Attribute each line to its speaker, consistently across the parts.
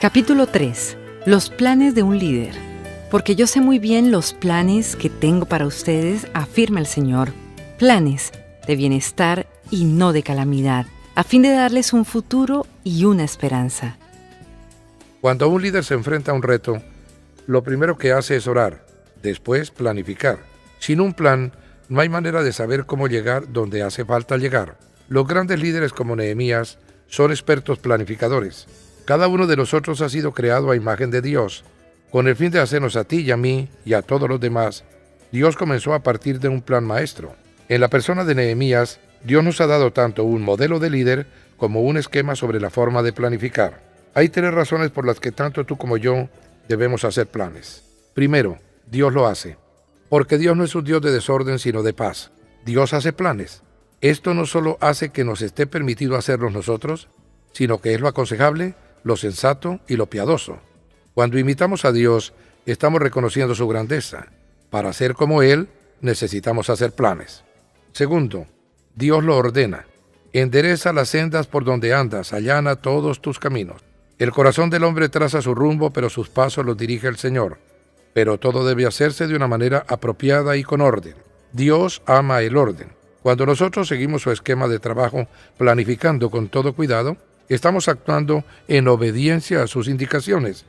Speaker 1: Capítulo 3. Los planes de un líder. Porque yo sé muy bien los planes que tengo para ustedes, afirma el Señor. Planes de bienestar y no de calamidad, a fin de darles un futuro y una esperanza.
Speaker 2: Cuando un líder se enfrenta a un reto, lo primero que hace es orar, después planificar. Sin un plan, no hay manera de saber cómo llegar donde hace falta llegar. Los grandes líderes como Nehemías son expertos planificadores. Cada uno de nosotros ha sido creado a imagen de Dios. Con el fin de hacernos a ti y a mí y a todos los demás, Dios comenzó a partir de un plan maestro. En la persona de Nehemías, Dios nos ha dado tanto un modelo de líder como un esquema sobre la forma de planificar. Hay tres razones por las que tanto tú como yo debemos hacer planes. Primero, Dios lo hace. Porque Dios no es un Dios de desorden, sino de paz. Dios hace planes. Esto no solo hace que nos esté permitido hacerlos nosotros, sino que es lo aconsejable, lo sensato y lo piadoso. Cuando imitamos a Dios, estamos reconociendo su grandeza. Para ser como Él, necesitamos hacer planes. Segundo, Dios lo ordena. Endereza las sendas por donde andas, allana todos tus caminos. El corazón del hombre traza su rumbo, pero sus pasos los dirige el Señor. Pero todo debe hacerse de una manera apropiada y con orden. Dios ama el orden. Cuando nosotros seguimos su esquema de trabajo, planificando con todo cuidado, estamos actuando en obediencia a sus indicaciones,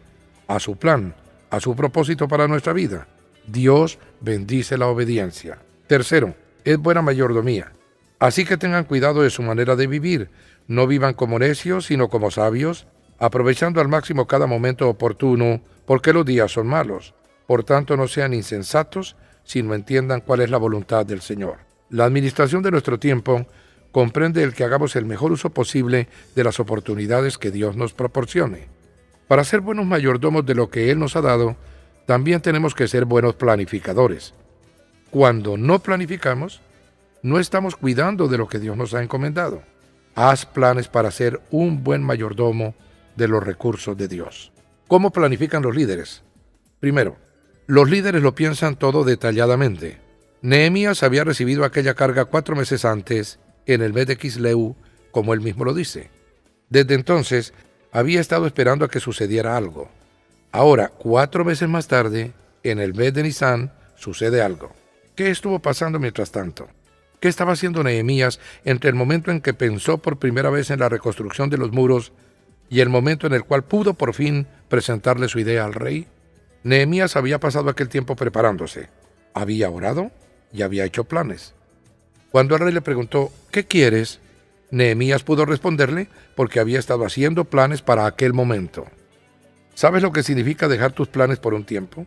Speaker 2: a su plan, a su propósito para nuestra vida. Dios bendice la obediencia. Tercero, es buena mayordomía. Así que tengan cuidado de su manera de vivir. No vivan como necios, sino como sabios, aprovechando al máximo cada momento oportuno, porque los días son malos. Por tanto, no sean insensatos, sino entiendan cuál es la voluntad del Señor. La administración de nuestro tiempo comprende el que hagamos el mejor uso posible de las oportunidades que Dios nos proporcione. Para ser buenos mayordomos de lo que Él nos ha dado, también tenemos que ser buenos planificadores. Cuando no planificamos, no estamos cuidando de lo que Dios nos ha encomendado. Haz planes para ser un buen mayordomo de los recursos de Dios. ¿Cómo planifican los líderes? Primero, los líderes lo piensan todo detalladamente. Nehemías había recibido aquella carga 4 meses antes, en el mes de Quisleu, como él mismo lo dice. Desde entonces, había estado esperando a que sucediera algo. Ahora, 4 meses más tarde, en el mes de Nisán, sucede algo. ¿Qué estuvo pasando mientras tanto? ¿Qué estaba haciendo Nehemías entre el momento en que pensó por primera vez en la reconstrucción de los muros y el momento en el cual pudo por fin presentarle su idea al rey? Nehemías había pasado aquel tiempo preparándose. Había orado y había hecho planes. Cuando el rey le preguntó, ¿qué quieres?, Nehemías pudo responderle porque había estado haciendo planes para aquel momento. ¿Sabes lo que significa dejar tus planes por un tiempo?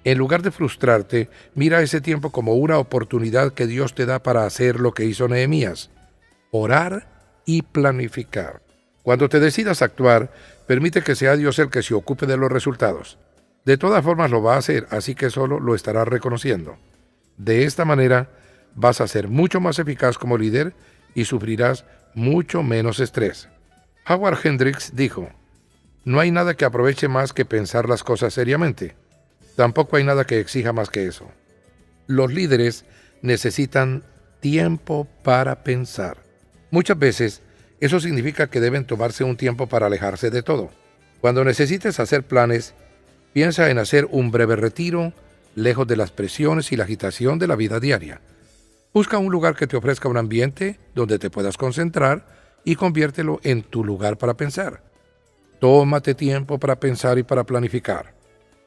Speaker 2: En lugar de frustrarte, mira ese tiempo como una oportunidad que Dios te da para hacer lo que hizo Nehemías: orar y planificar. Cuando te decidas a actuar, permite que sea Dios el que se ocupe de los resultados. De todas formas lo va a hacer, así que solo lo estarás reconociendo. De esta manera, vas a ser mucho más eficaz como líder y sufrirás mucho menos estrés. Howard Hendricks dijo, no hay nada que aproveche más que pensar las cosas seriamente. Tampoco hay nada que exija más que eso. Los líderes necesitan tiempo para pensar. Muchas veces, eso significa que deben tomarse un tiempo para alejarse de todo. Cuando necesites hacer planes, piensa en hacer un breve retiro, lejos de las presiones y la agitación de la vida diaria. Busca un lugar que te ofrezca un ambiente donde te puedas concentrar y conviértelo en tu lugar para pensar. Tómate tiempo para pensar y para planificar.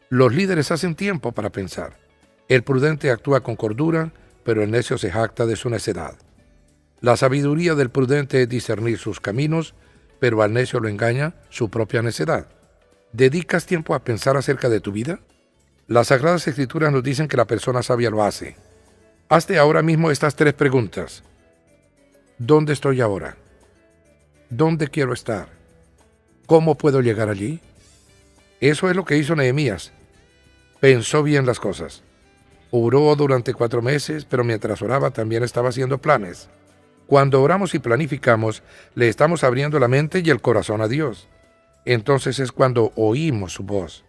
Speaker 2: Los líderes hacen tiempo para pensar. El prudente actúa con cordura, pero el necio se jacta de su necedad. La sabiduría del prudente es discernir sus caminos, pero al necio lo engaña su propia necedad. ¿Dedicas tiempo a pensar acerca de tu vida? Las Sagradas Escrituras nos dicen que la persona sabia lo hace. Hazte ahora mismo estas 3 preguntas. ¿Dónde estoy ahora? ¿Dónde quiero estar? ¿Cómo puedo llegar allí? Eso es lo que hizo Nehemías. Pensó bien las cosas. Oró durante 4 meses, pero mientras oraba también estaba haciendo planes. Cuando oramos y planificamos, le estamos abriendo la mente y el corazón a Dios. Entonces es cuando oímos su voz.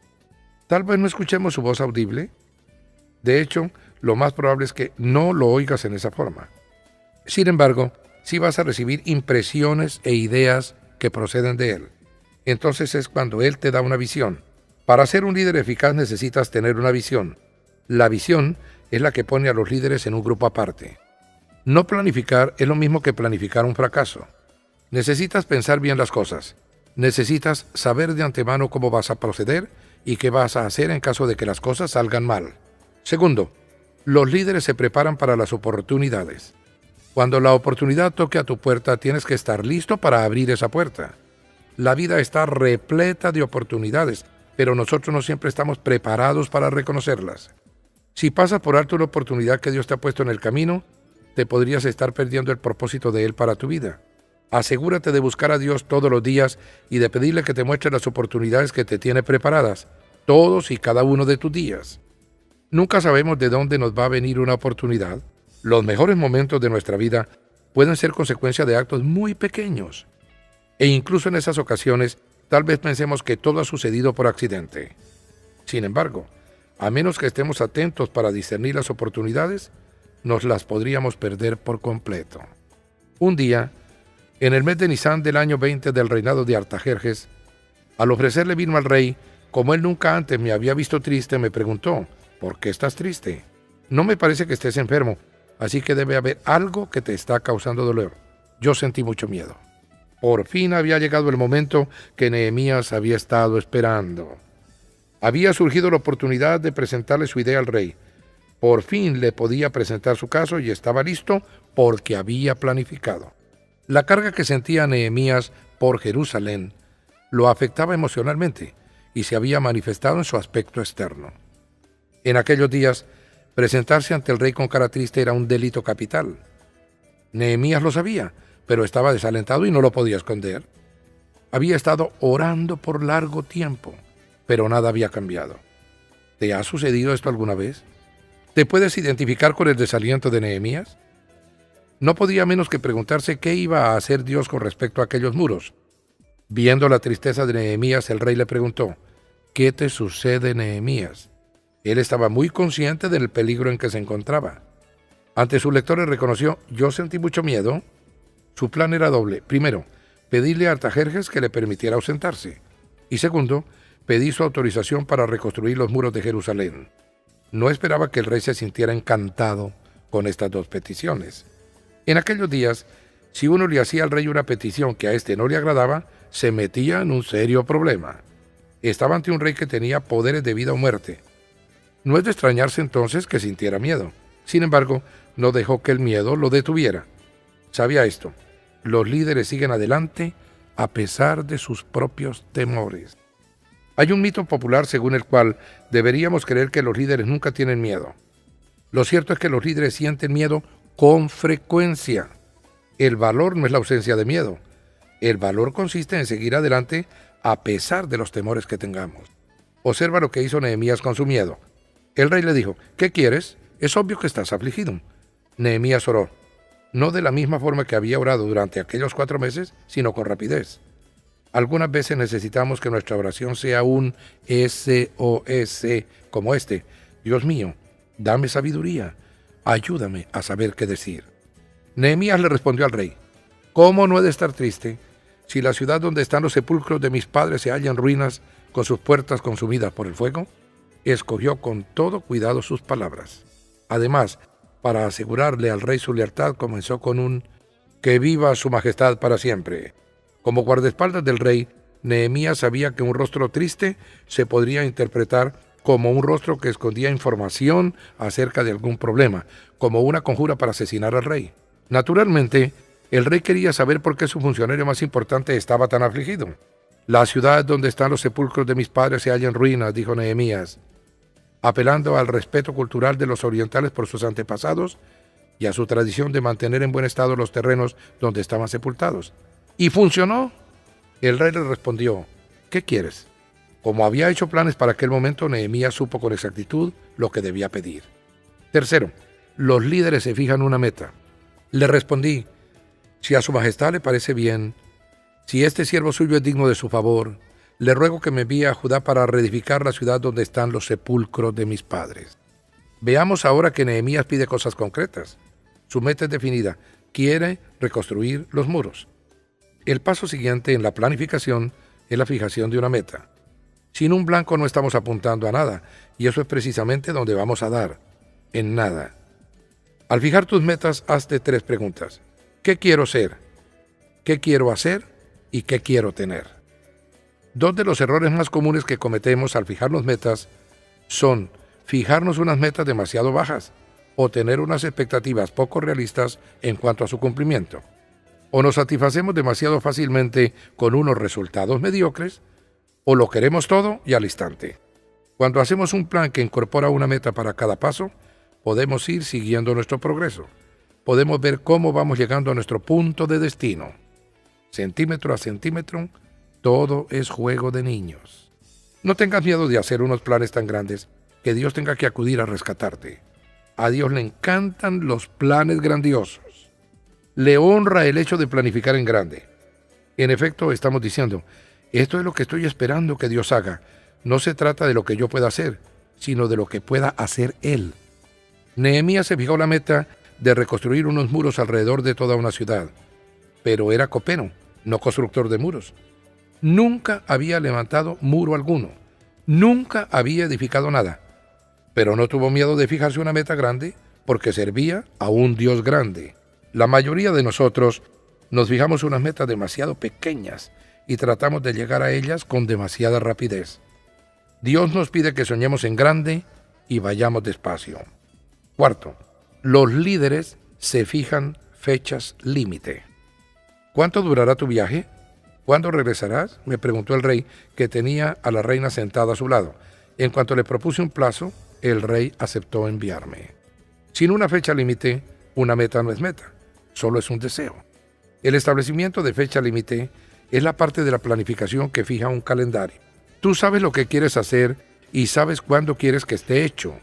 Speaker 2: Tal vez no escuchemos su voz audible. De hecho, lo más probable es que no lo oigas en esa forma. Sin embargo, sí vas a recibir impresiones e ideas que proceden de Él. entonces es cuando Él te da una visión. Para ser un líder eficaz necesitas tener una visión. La visión es la que pone a los líderes en un grupo aparte. No planificar es lo mismo que planificar un fracaso. Necesitas pensar bien las cosas. Necesitas saber de antemano cómo vas a proceder y qué vas a hacer en caso de que las cosas salgan mal. Segundo, los líderes se preparan para las oportunidades. Cuando la oportunidad toque a tu puerta, tienes que estar listo para abrir esa puerta. La vida está repleta de oportunidades, pero nosotros no siempre estamos preparados para reconocerlas. Si pasas por alto una oportunidad que Dios te ha puesto en el camino, te podrías estar perdiendo el propósito de Él para tu vida. Asegúrate de buscar a Dios todos los días y de pedirle que te muestre las oportunidades que te tiene preparadas, todos y cada uno de tus días. Nunca sabemos de dónde nos va a venir una oportunidad. Los mejores momentos de nuestra vida pueden ser consecuencia de actos muy pequeños. E incluso en esas ocasiones, tal vez pensemos que todo ha sucedido por accidente. Sin embargo, a menos que estemos atentos para discernir las oportunidades, nos las podríamos perder por completo. Un día, en el mes de Nisan del año 20 del reinado de Artajerjes, al ofrecerle vino al rey, como él nunca antes me había visto triste, me preguntó: ¿por qué estás triste? No me parece que estés enfermo, así que debe haber algo que te está causando dolor. Yo sentí mucho miedo. Por fin había llegado el momento que Nehemías había estado esperando. Había surgido la oportunidad de presentarle su idea al rey. Por fin le podía presentar su caso y estaba listo porque había planificado. La carga que sentía Nehemías por Jerusalén lo afectaba emocionalmente y se había manifestado en su aspecto externo. En aquellos días, presentarse ante el rey con cara triste era un delito capital. Nehemías lo sabía, pero estaba desalentado y no lo podía esconder. Había estado orando por largo tiempo, pero nada había cambiado. ¿Te ha sucedido esto alguna vez? ¿Te puedes identificar con el desaliento de Nehemías? No podía menos que preguntarse qué iba a hacer Dios con respecto a aquellos muros. Viendo la tristeza de Nehemías, el rey le preguntó: ¿qué te sucede, Nehemías? Él estaba muy consciente del peligro en que se encontraba. Ante sus lectores reconoció: yo sentí mucho miedo. Su plan era doble. Primero, pedirle a Artajerjes que le permitiera ausentarse. Y segundo, pedir su autorización para reconstruir los muros de Jerusalén. No esperaba que el rey se sintiera encantado con estas dos peticiones. En aquellos días, si uno le hacía al rey una petición que a éste no le agradaba, se metía en un serio problema. Estaba ante un rey que tenía poderes de vida o muerte. No es de extrañarse entonces que sintiera miedo. Sin embargo, no dejó que el miedo lo detuviera. Sabía esto: los líderes siguen adelante a pesar de sus propios temores. Hay un mito popular según el cual deberíamos creer que los líderes nunca tienen miedo. Lo cierto es que los líderes sienten miedo con frecuencia. El valor no es la ausencia de miedo. El valor consiste en seguir adelante a pesar de los temores que tengamos. Observa lo que hizo Nehemías con su miedo. El rey le dijo: ¿qué quieres? Es obvio que estás afligido. Nehemías oró, no de la misma forma que había orado durante aquellos 4 meses, sino con rapidez. Algunas veces necesitamos que nuestra oración sea un SOS como este: Dios mío, dame sabiduría, ayúdame a saber qué decir. Nehemías le respondió al rey: ¿cómo no he de estar triste si la ciudad donde están los sepulcros de mis padres se halla en ruinas, con sus puertas consumidas por el fuego? Escogió con todo cuidado sus palabras. Además, para asegurarle al rey su lealtad, comenzó con un: que viva su majestad para siempre. Como guardaespaldas del rey, Nehemías sabía que un rostro triste se podría interpretar como un rostro que escondía información acerca de algún problema, como una conjura para asesinar al rey. Naturalmente, el rey quería saber por qué su funcionario más importante estaba tan afligido. La ciudad donde están los sepulcros de mis padres se halla en ruinas, dijo Nehemías, apelando al respeto cultural de los orientales por sus antepasados y a su tradición de mantener en buen estado los terrenos donde estaban sepultados. ¿Y funcionó? El rey le respondió: ¿qué quieres? Como había hecho planes para aquel momento, Nehemías supo con exactitud lo que debía pedir. Tercero, los líderes se fijan una meta. Le respondí: si a su majestad le parece bien, si este siervo suyo es digno de su favor, le ruego que me envíe a Judá para reedificar la ciudad donde están los sepulcros de mis padres. Veamos ahora que Nehemías pide cosas concretas. Su meta es definida: quiere reconstruir los muros. El paso siguiente en la planificación es la fijación de una meta. Sin un blanco no estamos apuntando a nada, y eso es precisamente donde vamos a dar, en nada. Al fijar tus metas, hazte 3 preguntas. ¿Qué quiero ser? ¿Qué quiero hacer? ¿Y qué quiero tener? 2 de los errores más comunes que cometemos al fijarnos metas son fijarnos unas metas demasiado bajas o tener unas expectativas poco realistas en cuanto a su cumplimiento. O nos satisfacemos demasiado fácilmente con unos resultados mediocres, o lo queremos todo y al instante. Cuando hacemos un plan que incorpora una meta para cada paso, podemos ir siguiendo nuestro progreso. Podemos ver cómo vamos llegando a nuestro punto de destino. Centímetro a centímetro, todo es juego de niños. No tengas miedo de hacer unos planes tan grandes que Dios tenga que acudir a rescatarte. A Dios le encantan los planes grandiosos. Le honra el hecho de planificar en grande. En efecto, estamos diciendo, esto es lo que estoy esperando que Dios haga. No se trata de lo que yo pueda hacer, sino de lo que pueda hacer Él. Nehemías se fijó la meta de reconstruir unos muros alrededor de toda una ciudad, pero era copero, no constructor de muros. Nunca había levantado muro alguno, nunca había edificado nada, pero no tuvo miedo de fijarse una meta grande porque servía a un Dios grande. La mayoría de nosotros nos fijamos unas metas demasiado pequeñas y tratamos de llegar a ellas con demasiada rapidez. Dios nos pide que soñemos en grande y vayamos despacio. 4. Los líderes se fijan fechas límite. ¿Cuánto durará tu viaje? ¿Cuándo regresarás?, me preguntó el rey, que tenía a la reina sentada a su lado. En cuanto le propuse un plazo, el rey aceptó enviarme. Sin una fecha límite, una meta no es meta, solo es un deseo. El establecimiento de fecha límite es la parte de la planificación que fija un calendario. Tú sabes lo que quieres hacer y sabes cuándo quieres que esté hecho.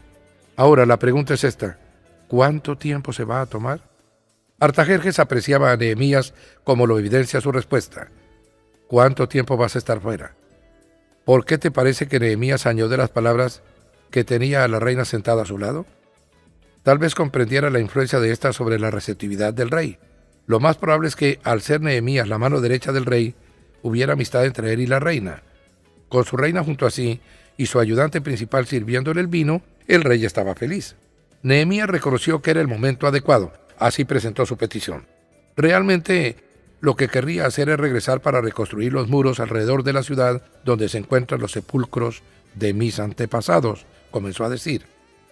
Speaker 2: Ahora, la pregunta es esta: ¿cuánto tiempo se va a tomar? Artajerjes apreciaba a Nehemías como lo evidencia su respuesta. ¿Cuánto tiempo vas a estar fuera? ¿Por qué te parece que Nehemías añadió las palabras que tenía a la reina sentada a su lado? Tal vez comprendiera la influencia de esta sobre la receptividad del rey. Lo más probable es que, al ser Nehemías la mano derecha del rey, hubiera amistad entre él y la reina. Con su reina junto a sí y su ayudante principal sirviéndole el vino, el rey estaba feliz. Nehemías reconoció que era el momento adecuado, así presentó su petición. Realmente, lo que querría hacer es regresar para reconstruir los muros alrededor de la ciudad donde se encuentran los sepulcros de mis antepasados, comenzó a decir.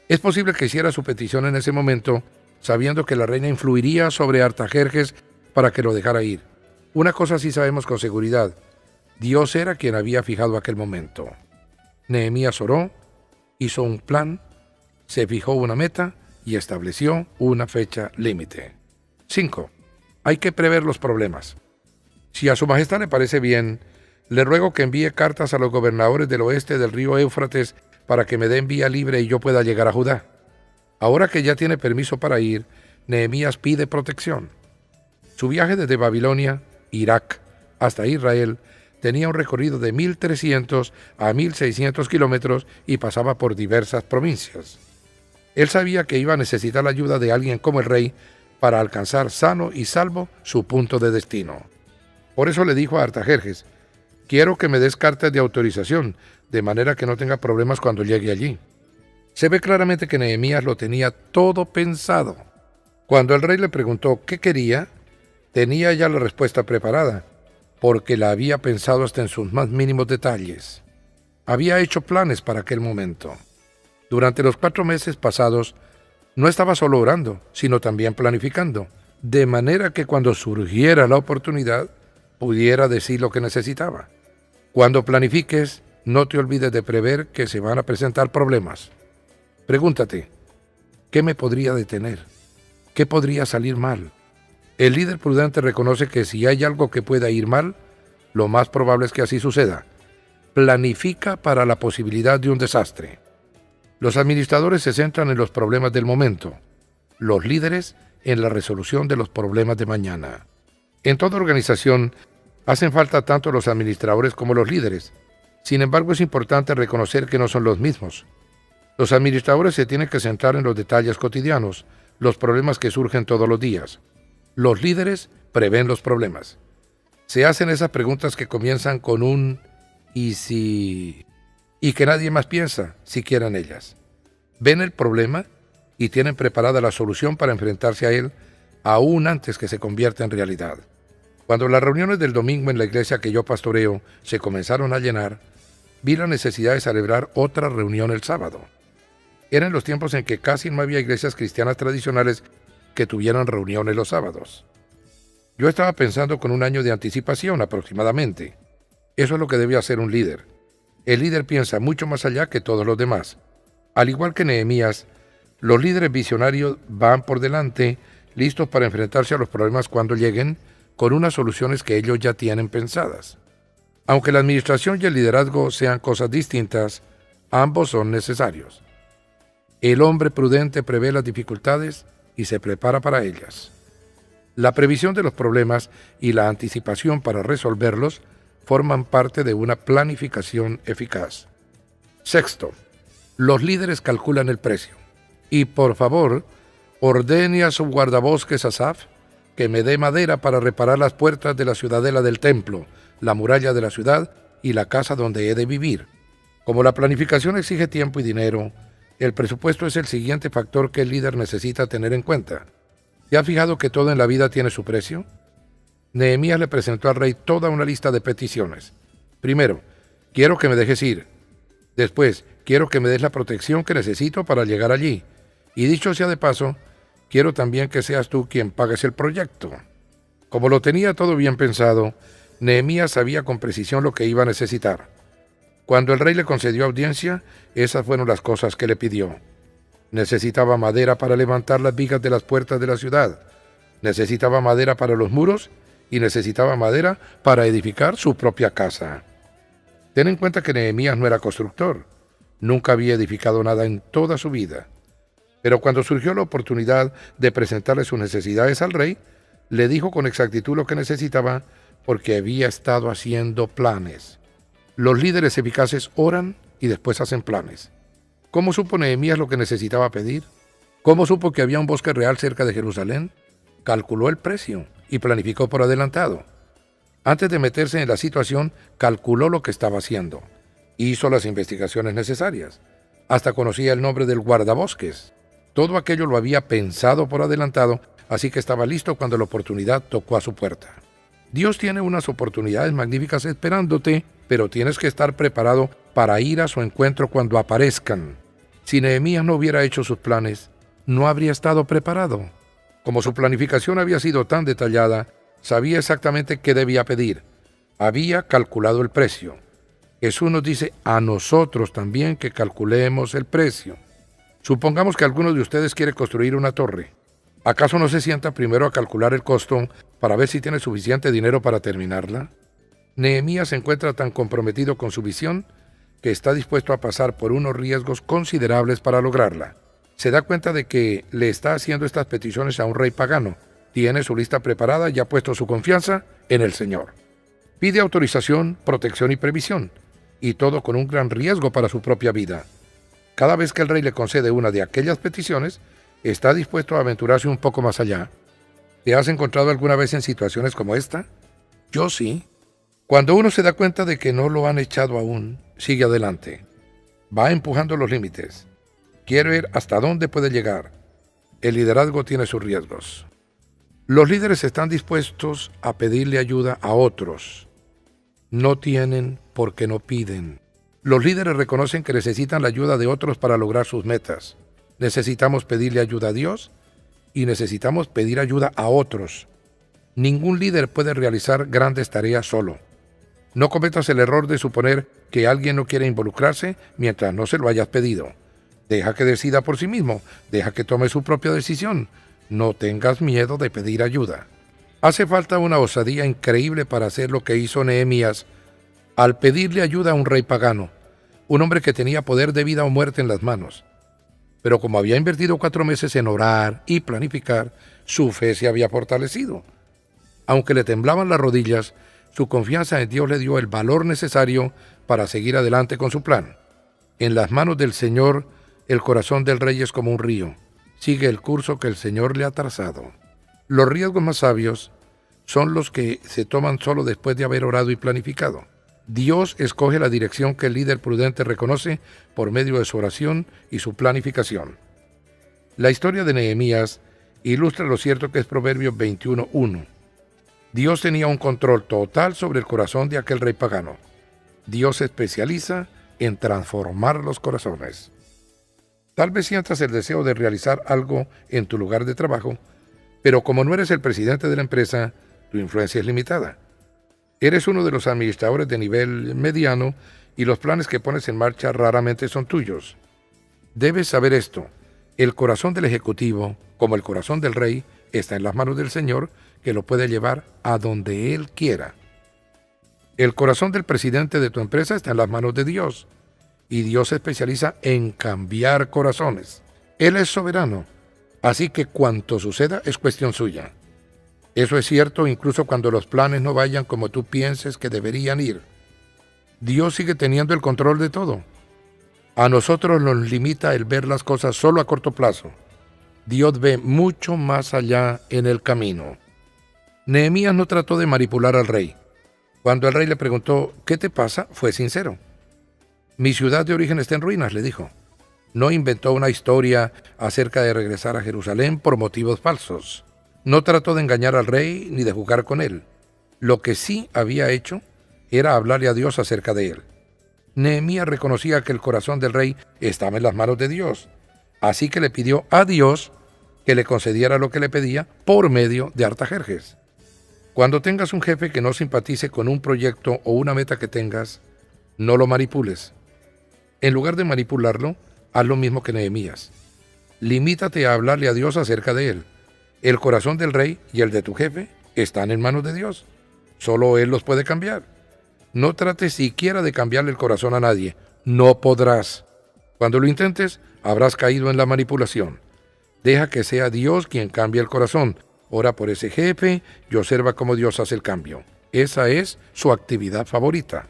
Speaker 2: Es posible que hiciera su petición en ese momento, sabiendo que la reina influiría sobre Artajerjes para que lo dejara ir. Una cosa sí sabemos con seguridad: Dios era quien había fijado aquel momento. Nehemías oró, hizo un plan, se fijó una meta y estableció una fecha límite. 5. Hay que prever los problemas. Si a su majestad le parece bien, le ruego que envíe cartas a los gobernadores del oeste del río Éufrates para que me den vía libre y yo pueda llegar a Judá. Ahora que ya tiene permiso para ir, Nehemías pide protección. Su viaje desde Babilonia, Irak, hasta Israel tenía un recorrido de 1.300 a 1.600 kilómetros y pasaba por diversas provincias. Él sabía que iba a necesitar la ayuda de alguien como el rey para alcanzar sano y salvo su punto de destino. Por eso le dijo a Artajerjes: quiero que me des cartas de autorización, de manera que no tenga problemas cuando llegue allí. Se ve claramente que Nehemías lo tenía todo pensado. Cuando el rey le preguntó qué quería, tenía ya la respuesta preparada, porque la había pensado hasta en sus más mínimos detalles. Había hecho planes para aquel momento. Durante los 4 meses pasados, no estaba solo orando, sino también planificando, de manera que cuando surgiera la oportunidad, pudiera decir lo que necesitaba. Cuando planifiques, no te olvides de prever que se van a presentar problemas. Pregúntate, ¿qué me podría detener? ¿Qué podría salir mal? El líder prudente reconoce que si hay algo que pueda ir mal, lo más probable es que así suceda. Planifica para la posibilidad de un desastre. Los administradores se centran en los problemas del momento, los líderes en la resolución de los problemas de mañana. En toda organización hacen falta tanto los administradores como los líderes. Sin embargo, es importante reconocer que no son los mismos. Los administradores se tienen que centrar en los detalles cotidianos, los problemas que surgen todos los días. Los líderes prevén los problemas. Se hacen esas preguntas que comienzan con un ¿y si? Y que nadie más piensa, siquiera en ellas. Ven el problema y tienen preparada la solución para enfrentarse a él aún antes que se convierta en realidad. Cuando las reuniones del domingo en la iglesia que yo pastoreo se comenzaron a llenar, vi la necesidad de celebrar otra reunión el sábado. Eran los tiempos en que casi no había iglesias cristianas tradicionales que tuvieran reuniones los sábados. Yo estaba pensando con un año de anticipación aproximadamente. Eso es lo que debe hacer un líder. El líder piensa mucho más allá que todos los demás. Al igual que Nehemías, los líderes visionarios van por delante, listos para enfrentarse a los problemas cuando lleguen, con unas soluciones que ellos ya tienen pensadas. Aunque la administración y el liderazgo sean cosas distintas, ambos son necesarios. El hombre prudente prevé las dificultades y se prepara para ellas. La previsión de los problemas y la anticipación para resolverlos forman parte de una planificación eficaz. Sexto, los líderes calculan el precio. Y por favor, ordene a su guardabosques Asaf que me dé madera para reparar las puertas de la ciudadela del templo, la muralla de la ciudad y la casa donde he de vivir. Como la planificación exige tiempo y dinero, el presupuesto es el siguiente factor que el líder necesita tener en cuenta. ¿Se ha fijado que todo en la vida tiene su precio? Nehemías le presentó al rey toda una lista de peticiones. Primero, quiero que me dejes ir. Después, quiero que me des la protección que necesito para llegar allí. Y dicho sea de paso, quiero también que seas tú quien pagues el proyecto. Como lo tenía todo bien pensado, Nehemías sabía con precisión lo que iba a necesitar. Cuando el rey le concedió audiencia, esas fueron las cosas que le pidió. Necesitaba madera para levantar las vigas de las puertas de la ciudad. Necesitaba madera para los muros y necesitaba madera para edificar su propia casa. Ten en cuenta que Nehemías no era constructor. Nunca había edificado nada en toda su vida. Pero cuando surgió la oportunidad de presentarle sus necesidades al rey, le dijo con exactitud lo que necesitaba porque había estado haciendo planes. Los líderes eficaces oran y después hacen planes. ¿Cómo supo Nehemías lo que necesitaba pedir? ¿Cómo supo que había un bosque real cerca de Jerusalén? Calculó el precio y planificó por adelantado. Antes de meterse en la situación, calculó lo que estaba haciendo. Hizo las investigaciones necesarias. Hasta conocía el nombre del guardabosques. Todo aquello lo había pensado por adelantado, así que estaba listo cuando la oportunidad tocó a su puerta. Dios tiene unas oportunidades magníficas esperándote, pero tienes que estar preparado para ir a su encuentro cuando aparezcan. Si Nehemías no hubiera hecho sus planes, no habría estado preparado. Como su planificación había sido tan detallada, sabía exactamente qué debía pedir. Había calculado el precio. Jesús nos dice a nosotros también que calculemos el precio. Supongamos que alguno de ustedes quiere construir una torre. ¿Acaso no se sienta primero a calcular el costo para ver si tiene suficiente dinero para terminarla? Nehemías se encuentra tan comprometido con su visión que está dispuesto a pasar por unos riesgos considerables para lograrla. Se da cuenta de que le está haciendo estas peticiones a un rey pagano. Tiene su lista preparada y ha puesto su confianza en el Señor. Pide autorización, protección y previsión, y todo con un gran riesgo para su propia vida. Cada vez que el rey le concede una de aquellas peticiones, está dispuesto a aventurarse un poco más allá. ¿Te has encontrado alguna vez en situaciones como esta? Yo sí. Cuando uno se da cuenta de que no lo han echado aún, sigue adelante. Va empujando los límites. Quiere ver hasta dónde puede llegar. El liderazgo tiene sus riesgos. Los líderes están dispuestos a pedirle ayuda a otros. No tienen porque no piden. Los líderes reconocen que necesitan la ayuda de otros para lograr sus metas. Necesitamos pedirle ayuda a Dios y necesitamos pedir ayuda a otros. Ningún líder puede realizar grandes tareas solo. No cometas el error de suponer que alguien no quiere involucrarse mientras no se lo hayas pedido. Deja que decida por sí mismo, deja que tome su propia decisión. No tengas miedo de pedir ayuda. Hace falta una osadía increíble para hacer lo que hizo Nehemías al pedirle ayuda a un rey pagano, un hombre que tenía poder de vida o muerte en las manos. Pero como había invertido 4 meses en orar y planificar, su fe se había fortalecido. Aunque le temblaban las rodillas, su confianza en Dios le dio el valor necesario para seguir adelante con su plan. En las manos del Señor, el corazón del rey es como un río. Sigue el curso que el Señor le ha trazado. Los riesgos más sabios son los que se toman solo después de haber orado y planificado. Dios escoge la dirección que el líder prudente reconoce por medio de su oración y su planificación. La historia de Nehemías ilustra lo cierto que es Proverbios 21:1. Dios tenía un control total sobre el corazón de aquel rey pagano. Dios se especializa en transformar los corazones. Tal vez sientas el deseo de realizar algo en tu lugar de trabajo, pero como no eres el presidente de la empresa, tu influencia es limitada. Eres uno de los administradores de nivel mediano y los planes que pones en marcha raramente son tuyos. Debes saber esto: el corazón del ejecutivo, como el corazón del rey, está en las manos del Señor, que lo puede llevar a donde Él quiera. El corazón del presidente de tu empresa está en las manos de Dios, y Dios se especializa en cambiar corazones. Él es soberano, así que cuanto suceda es cuestión suya. Eso es cierto incluso cuando los planes no vayan como tú pienses que deberían ir. Dios sigue teniendo el control de todo. A nosotros nos limita el ver las cosas solo a corto plazo. Dios ve mucho más allá en el camino. Nehemías no trató de manipular al rey. Cuando el rey le preguntó, ¿qué te pasa?, fue sincero. Mi ciudad de origen está en ruinas, le dijo. No inventó una historia acerca de regresar a Jerusalén por motivos falsos. No trató de engañar al rey ni de jugar con él. Lo que sí había hecho era hablarle a Dios acerca de él. Nehemías reconocía que el corazón del rey estaba en las manos de Dios, así que le pidió a Dios que le concediera lo que le pedía por medio de Artajerjes. Cuando tengas un jefe que no simpatice con un proyecto o una meta que tengas, no lo manipules. En lugar de manipularlo, haz lo mismo que Nehemías. Limítate a hablarle a Dios acerca de él. El corazón del rey y el de tu jefe están en manos de Dios. Solo Él los puede cambiar. No trates siquiera de cambiarle el corazón a nadie. No podrás. Cuando lo intentes, habrás caído en la manipulación. Deja que sea Dios quien cambie el corazón. Ora por ese jefe y observa cómo Dios hace el cambio. Esa es su actividad favorita.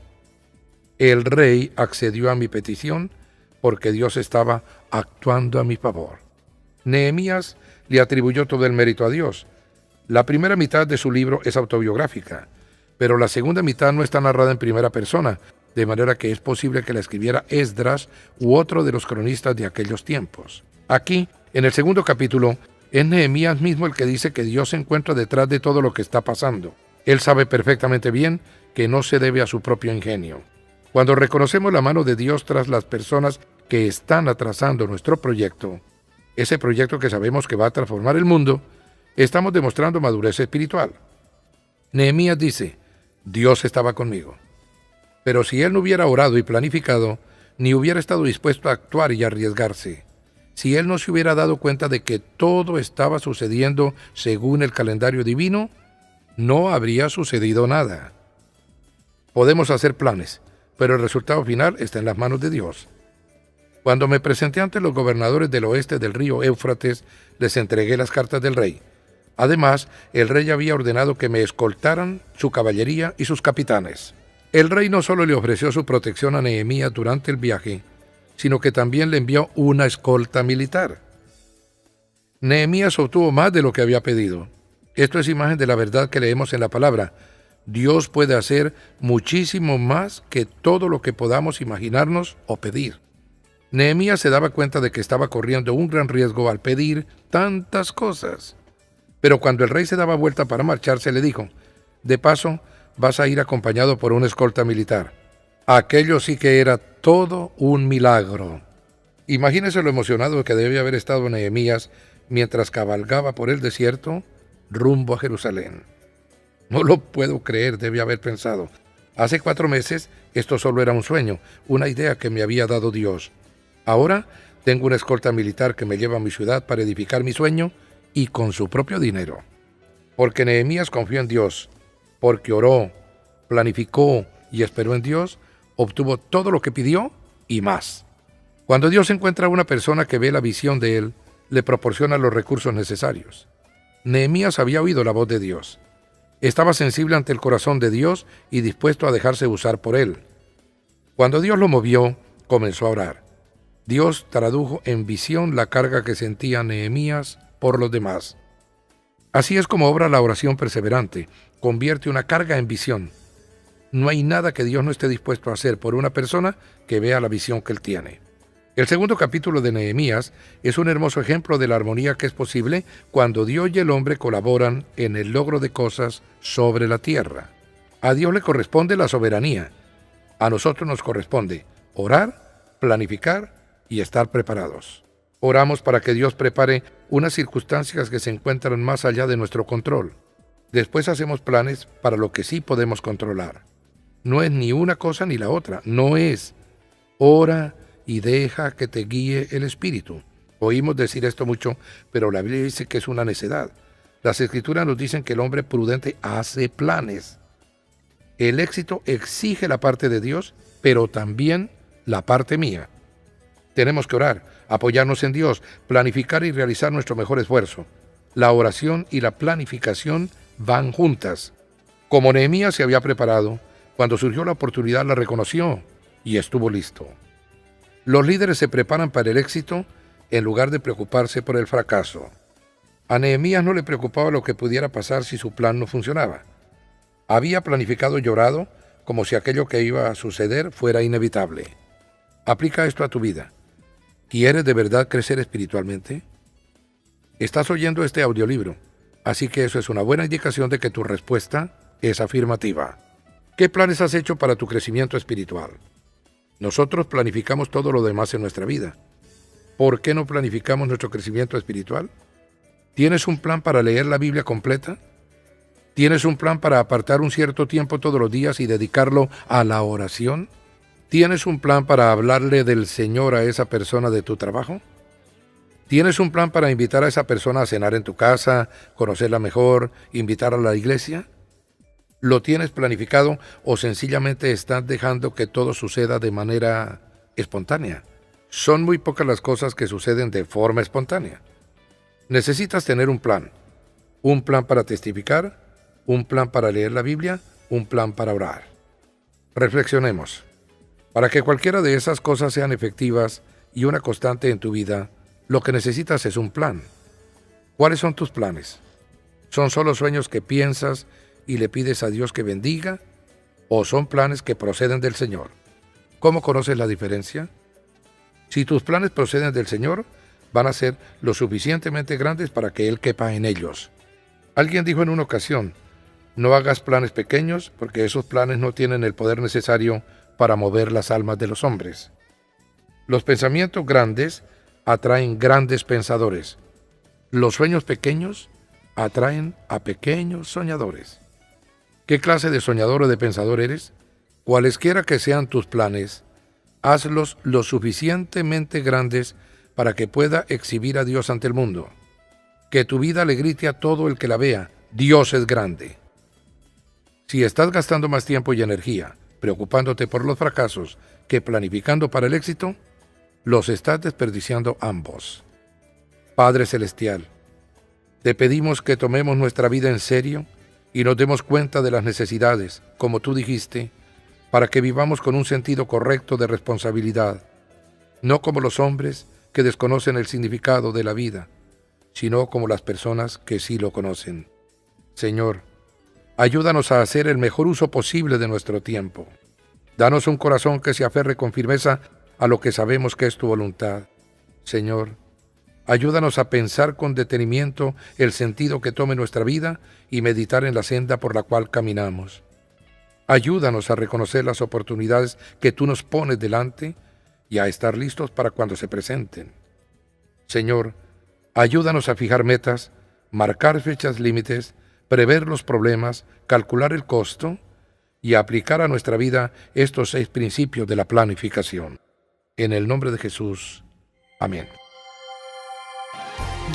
Speaker 2: El rey accedió a mi petición porque Dios estaba actuando a mi favor. Nehemías le atribuyó todo el mérito a Dios. La primera mitad de su libro es autobiográfica, pero la segunda mitad no está narrada en primera persona, de manera que es posible que la escribiera Esdras u otro de los cronistas de aquellos tiempos. Aquí, en el segundo capítulo, es Nehemías mismo el que dice que Dios se encuentra detrás de todo lo que está pasando. Él sabe perfectamente bien que no se debe a su propio ingenio. Cuando reconocemos la mano de Dios tras las personas que están atrasando nuestro proyecto, ese proyecto que sabemos que va a transformar el mundo, estamos demostrando madurez espiritual. Nehemías dice, Dios estaba conmigo. Pero si él no hubiera orado y planificado, ni hubiera estado dispuesto a actuar y arriesgarse, si él no se hubiera dado cuenta de que todo estaba sucediendo según el calendario divino, no habría sucedido nada. Podemos hacer planes, pero el resultado final está en las manos de Dios. Cuando me presenté ante los gobernadores del oeste del río Éufrates, les entregué las cartas del rey. Además, el rey había ordenado que me escoltaran su caballería y sus capitanes. El rey no solo le ofreció su protección a Nehemías durante el viaje, sino que también le envió una escolta militar. Nehemías obtuvo más de lo que había pedido. Esto es imagen de la verdad que leemos en la palabra. Dios puede hacer muchísimo más que todo lo que podamos imaginarnos o pedir. Nehemías se daba cuenta de que estaba corriendo un gran riesgo al pedir tantas cosas. Pero cuando el rey se daba vuelta para marcharse, le dijo, de paso, vas a ir acompañado por una escolta militar. Aquello sí que era todo un milagro. Imagínese lo emocionado que debía haber estado Nehemías mientras cabalgaba por el desierto rumbo a Jerusalén. No lo puedo creer, debía haber pensado. Hace 4 meses esto solo era un sueño, una idea que me había dado Dios. Ahora tengo una escolta militar que me lleva a mi ciudad para edificar mi sueño y con su propio dinero. Porque Nehemías confió en Dios, porque oró, planificó y esperó en Dios, obtuvo todo lo que pidió y más. Cuando Dios encuentra a una persona que ve la visión de Él, le proporciona los recursos necesarios. Nehemías había oído la voz de Dios. Estaba sensible ante el corazón de Dios y dispuesto a dejarse usar por Él. Cuando Dios lo movió, comenzó a orar. Dios tradujo en visión la carga que sentía Nehemías por los demás. Así es como obra la oración perseverante. Convierte una carga en visión. No hay nada que Dios no esté dispuesto a hacer por una persona que vea la visión que Él tiene. El segundo capítulo de Nehemías es un hermoso ejemplo de la armonía que es posible cuando Dios y el hombre colaboran en el logro de cosas sobre la tierra. A Dios le corresponde la soberanía. A nosotros nos corresponde orar, planificar y estar preparados. Oramos para que Dios prepare unas circunstancias que se encuentran más allá de nuestro control. Después hacemos planes para lo que sí podemos controlar. No es ni una cosa ni la otra, no es. Ora y deja que te guíe el Espíritu. Oímos decir esto mucho, pero la Biblia dice que es una necedad. Las Escrituras nos dicen que el hombre prudente hace planes. El éxito exige la parte de Dios, pero también la parte mía. Tenemos que orar, apoyarnos en Dios, planificar y realizar nuestro mejor esfuerzo. La oración y la planificación van juntas. Como Nehemías se había preparado, cuando surgió la oportunidad la reconoció y estuvo listo. Los líderes se preparan para el éxito en lugar de preocuparse por el fracaso. A Nehemías no le preocupaba lo que pudiera pasar si su plan no funcionaba. Había planificado y orado como si aquello que iba a suceder fuera inevitable. Aplica esto a tu vida. ¿Quieres de verdad crecer espiritualmente? Estás oyendo este audiolibro, así que eso es una buena indicación de que tu respuesta es afirmativa. ¿Qué planes has hecho para tu crecimiento espiritual? Nosotros planificamos todo lo demás en nuestra vida. ¿Por qué no planificamos nuestro crecimiento espiritual? ¿Tienes un plan para leer la Biblia completa? ¿Tienes un plan para apartar un cierto tiempo todos los días y dedicarlo a la oración? ¿Tienes un plan para hablarle del Señor a esa persona de tu trabajo? ¿Tienes un plan para invitar a esa persona a cenar en tu casa, conocerla mejor, invitarla a la iglesia? ¿Lo tienes planificado o sencillamente estás dejando que todo suceda de manera espontánea? Son muy pocas las cosas que suceden de forma espontánea. Necesitas tener un plan para testificar, un plan para leer la Biblia, un plan para orar. Reflexionemos. Para que cualquiera de esas cosas sean efectivas y una constante en tu vida, lo que necesitas es un plan. ¿Cuáles son tus planes? ¿Son solo sueños que piensas y le pides a Dios que bendiga? ¿O son planes que proceden del Señor? ¿Cómo conoces la diferencia? Si tus planes proceden del Señor, van a ser lo suficientemente grandes para que Él quepa en ellos. Alguien dijo en una ocasión, no hagas planes pequeños porque esos planes no tienen el poder necesario para mover las almas de los hombres. Los pensamientos grandes atraen grandes pensadores. Los sueños pequeños atraen a pequeños soñadores. ¿Qué clase de soñador o de pensador eres? Cualesquiera que sean tus planes, hazlos lo suficientemente grandes para que pueda exhibir a Dios ante el mundo. Que tu vida le grite a todo el que la vea, Dios es grande. Si estás gastando más tiempo y energía preocupándote por los fracasos que planificando para el éxito, los estás desperdiciando ambos. Padre Celestial, te pedimos que tomemos nuestra vida en serio y nos demos cuenta de las necesidades, como tú dijiste, para que vivamos con un sentido correcto de responsabilidad, no como los hombres que desconocen el significado de la vida, sino como las personas que sí lo conocen. Señor, ayúdanos a hacer el mejor uso posible de nuestro tiempo. Danos un corazón que se aferre con firmeza a lo que sabemos que es tu voluntad. Señor, ayúdanos a pensar con detenimiento el sentido que tome nuestra vida y meditar en la senda por la cual caminamos. Ayúdanos a reconocer las oportunidades que tú nos pones delante y a estar listos para cuando se presenten. Señor, ayúdanos a fijar metas, marcar fechas límites, prever los problemas, calcular el costo y a aplicar a nuestra vida estos 6 principios de la planificación. En el nombre de Jesús. Amén.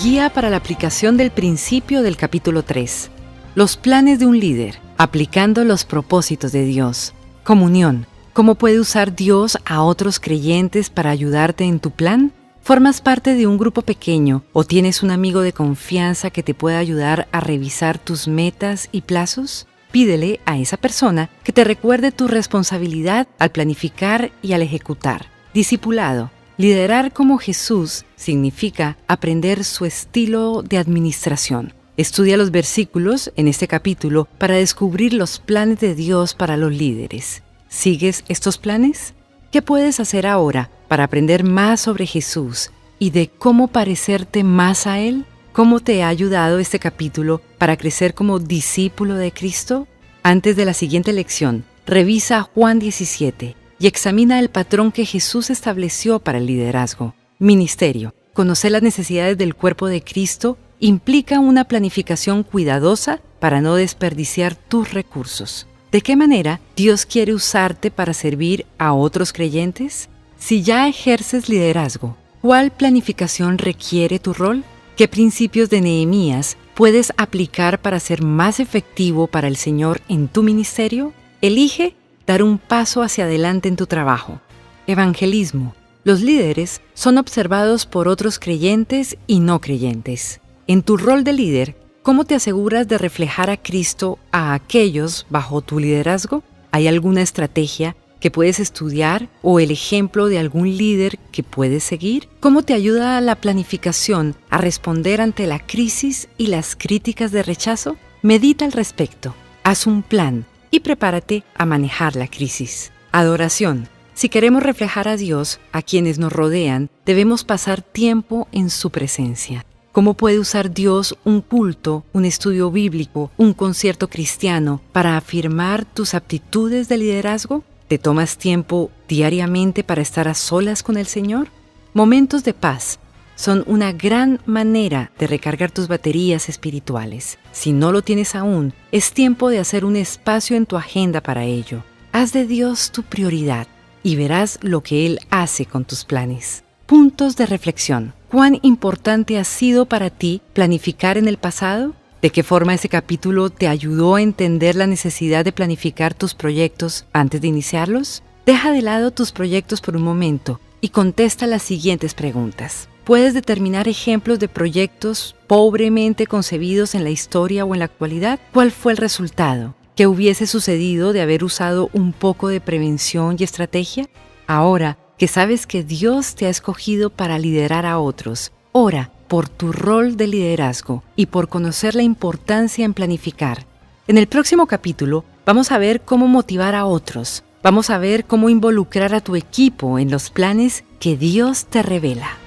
Speaker 1: Guía para la aplicación del principio del capítulo 3. Los planes de un líder, aplicando los propósitos de Dios. Comunión. ¿Cómo puede usar Dios a otros creyentes para ayudarte en tu plan? ¿Formas parte de un grupo pequeño o tienes un amigo de confianza que te pueda ayudar a revisar tus metas y plazos? Pídele a esa persona que te recuerde tu responsabilidad al planificar y al ejecutar. Discipulado. Liderar como Jesús significa aprender su estilo de administración. Estudia los versículos en este capítulo para descubrir los planes de Dios para los líderes. ¿Sigues estos planes? ¿Qué puedes hacer ahora para aprender más sobre Jesús y de cómo parecerte más a Él? ¿Cómo te ha ayudado este capítulo para crecer como discípulo de Cristo? Antes de la siguiente lección, revisa Juan 17 y examina el patrón que Jesús estableció para el liderazgo. Ministerio. Conocer las necesidades del cuerpo de Cristo implica una planificación cuidadosa para no desperdiciar tus recursos. ¿De qué manera Dios quiere usarte para servir a otros creyentes? Si ya ejerces liderazgo, ¿cuál planificación requiere tu rol? ¿Qué principios de Nehemías puedes aplicar para ser más efectivo para el Señor en tu ministerio? Elige dar un paso hacia adelante en tu trabajo. Evangelismo. Los líderes son observados por otros creyentes y no creyentes. En tu rol de líder, ¿cómo te aseguras de reflejar a Cristo a aquellos bajo tu liderazgo? ¿Hay alguna estrategia que puedes estudiar o el ejemplo de algún líder que puedes seguir? ¿Cómo te ayuda la planificación a responder ante la crisis y las críticas de rechazo? Medita al respecto, haz un plan y prepárate a manejar la crisis. Adoración. Si queremos reflejar a Dios a quienes nos rodean, debemos pasar tiempo en su presencia. ¿Cómo puede usar Dios un culto, un estudio bíblico, un concierto cristiano para afirmar tus aptitudes de liderazgo? ¿Te tomas tiempo diariamente para estar a solas con el Señor? Momentos de paz son una gran manera de recargar tus baterías espirituales. Si no lo tienes aún, es tiempo de hacer un espacio en tu agenda para ello. Haz de Dios tu prioridad y verás lo que Él hace con tus planes. Puntos de reflexión. ¿Cuán importante ha sido para ti planificar en el pasado? ¿De qué forma ese capítulo te ayudó a entender la necesidad de planificar tus proyectos antes de iniciarlos? Deja de lado tus proyectos por un momento y contesta las siguientes preguntas. ¿Puedes determinar ejemplos de proyectos pobremente concebidos en la historia o en la actualidad? ¿Cuál fue el resultado? ¿Qué hubiese sucedido de haber usado un poco de prevención y estrategia? Ahora que sabes que Dios te ha escogido para liderar a otros, ora por tu rol de liderazgo y por conocer la importancia en planificar. En el próximo capítulo vamos a ver cómo motivar a otros. Vamos a ver cómo involucrar a tu equipo en los planes que Dios te revela.